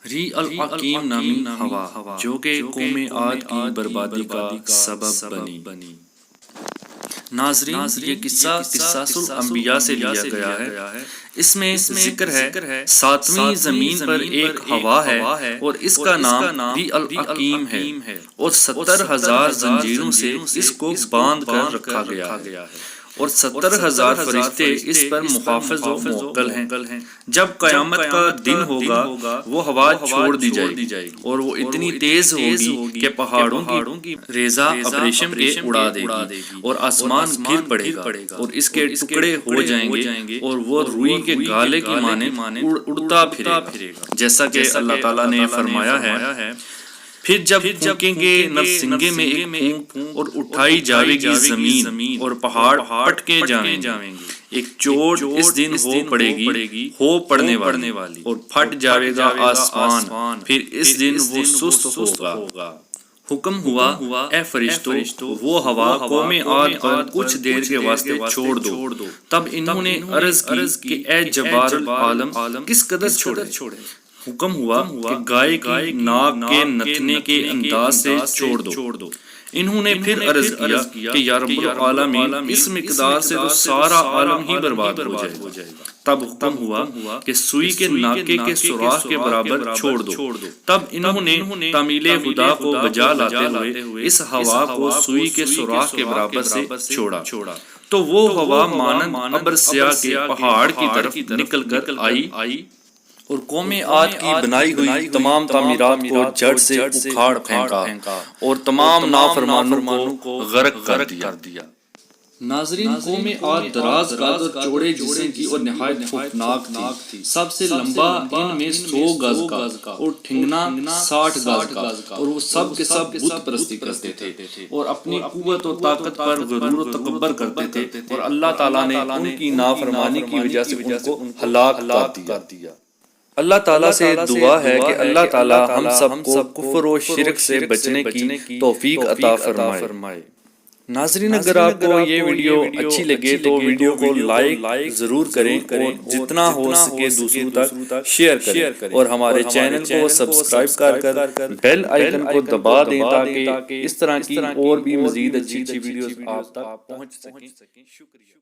ری العقیم نامی ہوا جو کہ قوم عاد کی بربادی کا سبب بنی۔ ناظرین، یہ قصہ قصص الانبیاء سے لیا گیا ہے۔ اس میں ذکر ہے ساتویں زمین پر ایک ہوا ہے اور اس کا نام ری العقیم ہے اور 70,000 زنجیروں سے اس کو باندھ کر رکھا گیا ہے اور 70,000 فرشتے اس پر محافظ و موکل ہیں۔ جب قیامت کا دن ہوگا وہ ہوا چھوڑ دی جائے گی اور وہ اتنی تیز ہوگی کہ پہاڑوں کی ریزہ ابریشم کے اڑا دے گی اور آسمان گر پڑے گا اور اس کے ٹکڑے ہو جائیں گے اور وہ روئی کے گالے کی مانند اڑتا پھرے گا، جیسا کہ اللہ تعالیٰ نے فرمایا ہے۔ پھر جب پھونکیں گے نرسنگے میں ایک پھونک اور اٹھائی جاوے گی زمین اور پہاڑ پٹکے جائیں گے، ایک چوٹ اس دن ہو پڑے گی، ہو پڑنے والی، اور پھٹ جاوے گا آسمان، پھر اس دن وہ سست ہوگا۔ حکم ہوا اے فرشتو وہ ہوا قوم عاد پر کچھ دیر کے واسطے چھوڑ دو۔ تب انہوں نے عرض کی کہ اے جبار العالم کس قدر چھوڑے؟ حکم ہوا کہ گائے کی ناک کے نتنے کے انداز سے چھوڑ دو۔ انہوں نے پھر عرض کیا کہ یا رب العالمین اس مقدار سے تو سارا عالم ہی برباد ہو جائے گا۔ تب حکم ہوا کہ سوئی کے ناکے کے سوراخ کے برابر چھوڑ دو۔ تب انہوں نے تعمیل خدا کو بجا لاتے ہوئے اس ہوا کو سوئی کے سوراخ کے برابر سے چھوڑا تو وہ ہوا مانند ابر سیاہ کے پہاڑ کی طرف نکل کر آئی اور قوم عاد کی بنائی ہوئی تمام تعمیرات کو جڑ سے اکھاڑ پھینکا اور تمام نافرمانوں کو غرق کر دیا۔ ناظرین، قوم عاد دراز قد اور چوڑے جسم کی اور نہایت خوفناک تھی۔ سب سے لمبا ان میں 100 گز کا اور ٹھنگنا 60 گز کا، اور وہ سب کے سب بت پرستی کرتے تھے اور اپنی قوت و طاقت پر غرور و تکبر کرتے تھے اور اللہ تعالیٰ نے ان کی نافرمانی کی وجہ سے ان کو ہلاک کر دیا۔ اللہ تعالیٰ سے دعا ہے کہ اللہ تعالیٰ ہم سب کو کفر و شرک سے بچنے کی توفیق عطا فرمائے۔ ناظرین، اگر آپ کو یہ ویڈیو اچھی لگے تو ویڈیو کو لائک ضرور کریں اور جتنا ہو سکے دوسروں تک شیئر کریں اور ہمارے چینل کو سبسکرائب کر بیل آئیکن کو دبا دیں تاکہ اس طرح کی اور بھی مزید اچھی ویڈیوز آپ تک پہنچ سکیں۔ شکریہ۔